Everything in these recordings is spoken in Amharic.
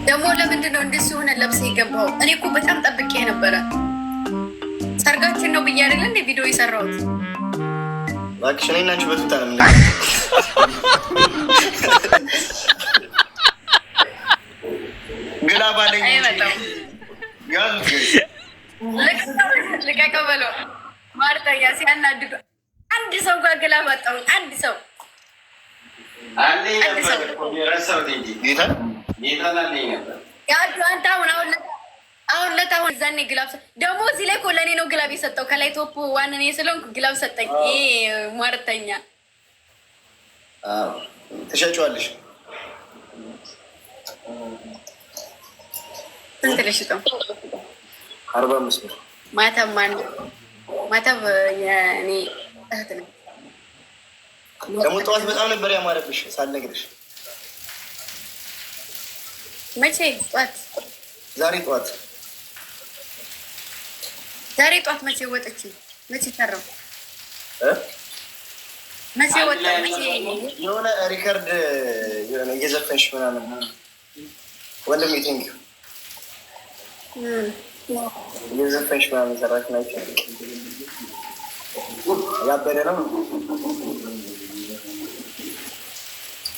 ደግሞ ለምንድን ነው እንደዚህ ሆነ ለብሰህ የገባው? እኔ እኮ በጣም ጠብቄ ነበረ። ሰርጋችን ነው ብዬ አይደለ እንደ ቪዲዮ የሰራሁት። እባክሽ እኔ እና አንቺ በቱታ ነው ግላ ባለኝ ልቀቀው በለው። ማርታያ ሲያናድዱ አንድ ሰው ጋር ግላ ባጣሁ አንድ ሰው አሁን ለታሁን ዛኔ ግላብ ደግሞ እዚህ ላይ እኮ ለእኔ ነው ግላብ የሰጠው። ከላይ ቶፕ ዋንን ስለሆንኩ ግላብ ሰጠኝ። ይሄ ሟርተኛ ትሸጪዋለሽ። ስንት ልሽጠው? 45 ብር። ማተብ ማተብ የእኔ እህት ነው። ደግሞ ጠዋት በጣም ነበር ያማረብሽ ሳልነግርሽ። መቼ ጠዋት? ዛሬ ጠዋት መቼ ወጥቼ መቼ ሰራው? መቼ ወጣ? መቼ የሆነ ሪከርድ የሆነ እየዘፈንሽ ምናምን ወንድሜ ቴንኪው እየዘፈንሽ ምናምን ሰራሽ ናቸው። ያበደ ነው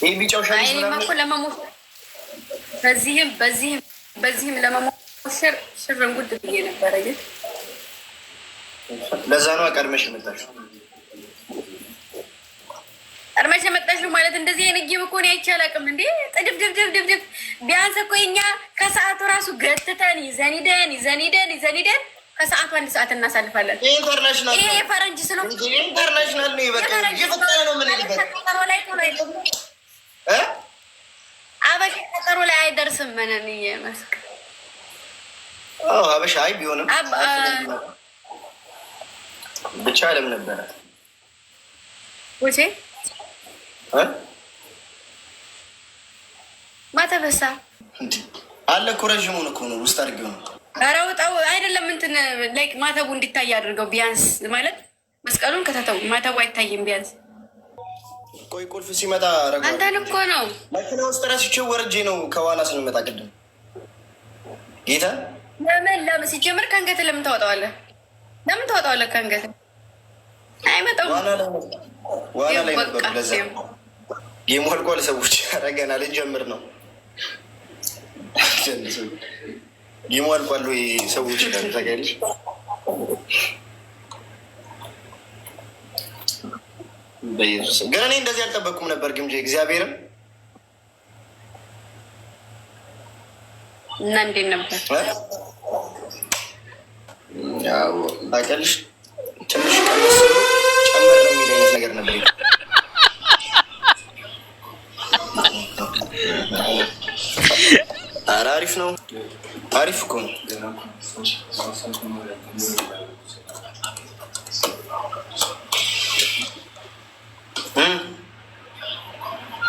ይህ ቢጫው ሸሚዝ ምናምን እኮ ለመሞሸር በዚህም ለመሞሸር ሽርንጉድ ብዬ ነበረ ግን ለዛ ነው ቀድመሽ የመጣሽው። ቀድመሽ የመጣሽው ማለት እንደዚህ አይነት ጌም እኮ ነው አይቼ አላውቅም። እንዴ ጥድፍ ቢያንስ እኮ እኛ ከሰዓቱ ራሱ ገትተን ይዘን ሂደን ከሰዓቱ 1 ሰዓት እናሳልፋለን። ኢንተርናሽናል ይሄ የፈረንጅ ስለሆነ ኢንተርናሽናል ነው። በቃ እየፈጠረ ነው። ምን ይልበት አበሻ ቀጠሮ ላይ አይደርስም። ምንን እየመስክ አበሻ አይ ቢሆንም ብቻ አለም ነበረ ወጪ ማታ በሳ አለ እኮ ረዥሙን እኮ ነው ውስጥ አድርጌው ነው። ኧረ ውጣው አይደለም እንትን ላይክ ማተቡ እንዲታይ አድርገው ቢያንስ ማለት መስቀሉን ከተተው ማተቡ አይታይም ቢያንስ። ቆይ ቁልፍ ሲመጣ ረጋ አንተን እኮ ነው መኪና ውስጥ ራስቼው ወርጄ ነው ከዋና ስንመጣ ቅድም ጌታ ለምን ሲጀምር ከአንገት ለምን ታወጣዋለህ? ከአንገት አይመጣውም። ዋና ላይ ነበር። ለዛ ጌሙ አልቋል። ሰዎች ረገና ልንጀምር ነው። ጌሙ አልቋል ወይ ሰዎች ታውቂያለሽ? በኢየሱስ ግን እኔ እንደዚህ አልጠበቅኩም ነበር ግምጄ እግዚአብሔርም እና እንዴት ነበር? ያው ታውቂያለሽ ትንሽ ቀንስ ጨምር ነው የሚል አይነት ነገር ነበር። ኧረ አሪፍ ነው። አሪፍ እኮ ነው።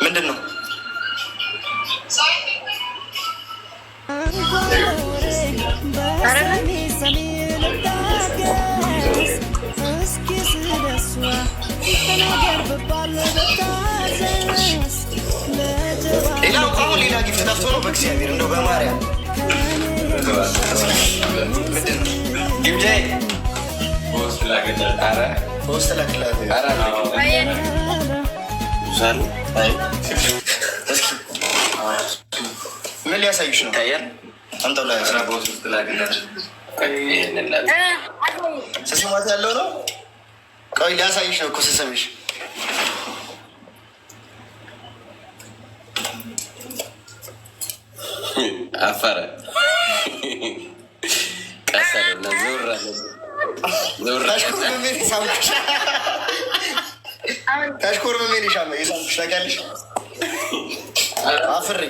ምንድን ነው ሌላው አሁን ሌላ ጊፍት ጠፍቶ ነው። በእግዚአብሔር እንደው በማርያም ምንድን ነው ግምጄ ፖስት ላክላት ምን ሊያሳዩሽ ነው? አንተው ላይ ስስማት ያለው ነው። ቆይ ሊያሳይሽ ነው እኮ ስሰምሽ አፈረ ቀሰልና ታሽኮር በሜን ሻ የሳምሽ ታውቂያለሽ። አፍሬ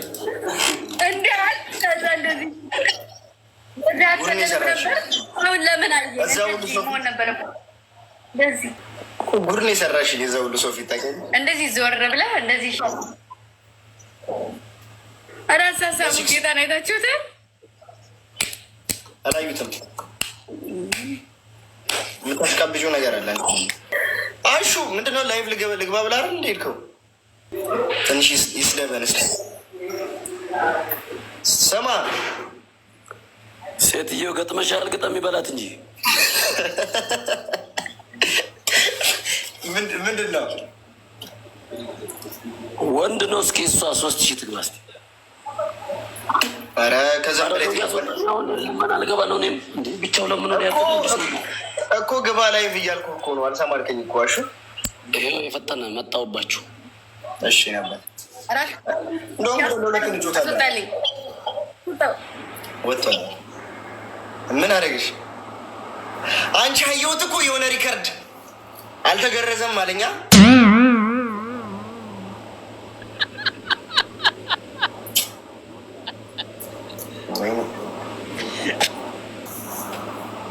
ጉድ ነው የሰራሽ። የዛ ሁሉ ሰው ፊት ታውቂያለሽ። እንደዚህ ዞር ብለህ እንደዚህ አራሳሳቡ ጌታ ነው የታችሁት አላዩትም። የምታሽቃብዡ ነገር አለ። አንሹ ምንድነው? ላይቭ ልግባ ብላ አይደል እንደ ሄድከው ትንሽ ይስደበን እስኪ። ስማ ሴትየው ገጥመሻል? ግጠም ይበላት እንጂ ምንድን ነው? ወንድ ነው። እስኪ እሷ 3000 ትግባ እስኪ። ኧረ ከዛ በላይ ምን አልገባ ነው። እኔም እንደ ብቻው ለምን ነው እኮ ግባ ላይ ብያልኩ እኮ ነው። አልሰማልከኝ እኮ አሹ። ይሄው የፈጠነ መጣሁባችሁ። እሺ ነበር እንደውም ለሁለት እንጮታለን። ወጥቷል። ምን አደረግሽ አንቺ? አየሁት እኮ የሆነ ሪከርድ አልተገረዘም አለኛ።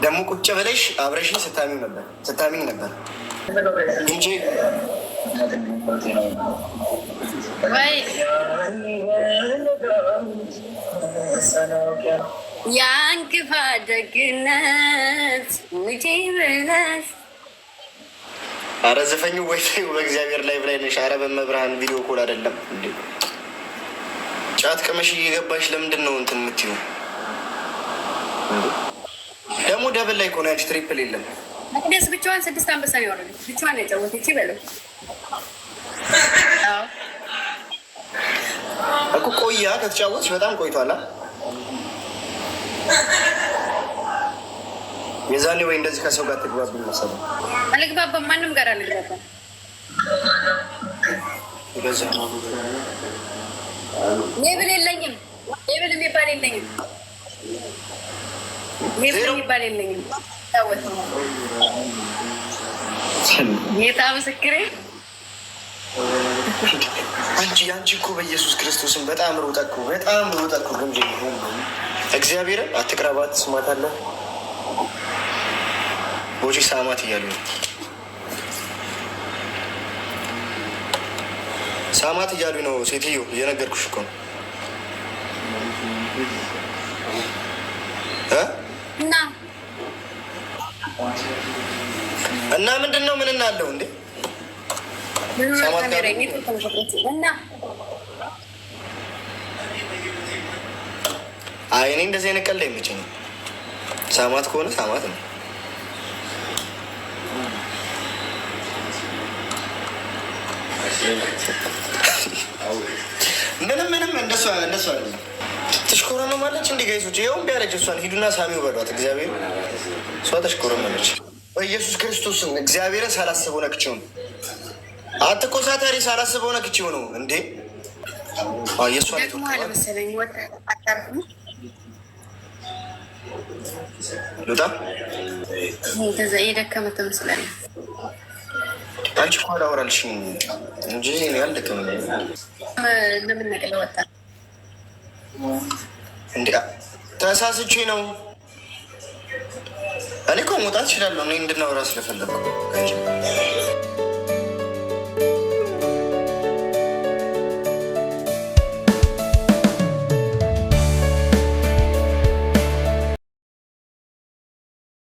ደግሞ ቁጭ ብለሽ አብረሽኝ ስታሚኝ ነበር እንጂ የአንክፋ ደግነት ልጄ ብለሽ። አረ ዘፈኙ ወይ በእግዚአብሔር ላይ ብላይ ነሽ። አረ በመብርሃን ቪዲዮ ኮል አይደለም እንዴ? ጫት ቅመሽ እየገባሽ ለምንድን ነው እንትን የምትይው? ደግሞ ደብል ላይ ከሆነ ያንቺ ትሪፕል የለም። መቅደስ ብቻዋን 6 አንበሳ ነው ያወረደች። ብቻዋን ያጫወተች ይበለው እኮ ቆያ ከተጫወትሽ በጣም ቆይቷላ። የዛኔ ወይ እንደዚህ ከሰው ጋር ትግባብኝ መሰለኝ። አልግባባም፣ ማንም ጋር አልግባባም። ሌብል የለኝም፣ ሌብል የሚባል የለኝም፣ ሌብል የሚባል የለኝም። ጌታ ምስክሬ። አንቺ እኮ በኢየሱስ ክርስቶስን በጣም ሮጠኩ ግን እግዚአብሔር አትቅረባት ስማት አለ ቦጪ ሳማት እያሉ ነው። ሳማት እያሉ ነው። ሴትዮ እየነገርኩሽ እኮ ነው። እና ምንድን ነው? ምን እናለው እንዴ? እኔ እንደዚህ አይነት ቀልድ አይመቸኝም። ሳማት ከሆነ ሳማት ነው። ምንም እንደሷ አይደለም። ትሽኮረመማለች እንዲ ጋይሶች። ይኸውም ቢያለች እሷን ሂዱና ሳሚው በሏት። እግዚአብሔር እሷ ተሽኮረመመች። በኢየሱስ ክርስቶስን እግዚአብሔርን ሳላስበው ነክቼው ነው። አትኮሳተሪ፣ ሳላስበው ነክቼው ነው እንዴ። የእሷ ሉጣ የደከመ ትመስላለህ። አንቺ እኮ አላወራልሽም እንጂ ያልደከመ ለምን ነቅለ ወጣ እንዴ? ተሳስቼ ነው። እኔ እኮ መውጣት እችላለሁ። እኔ እንድናወራ ስለፈለግኩ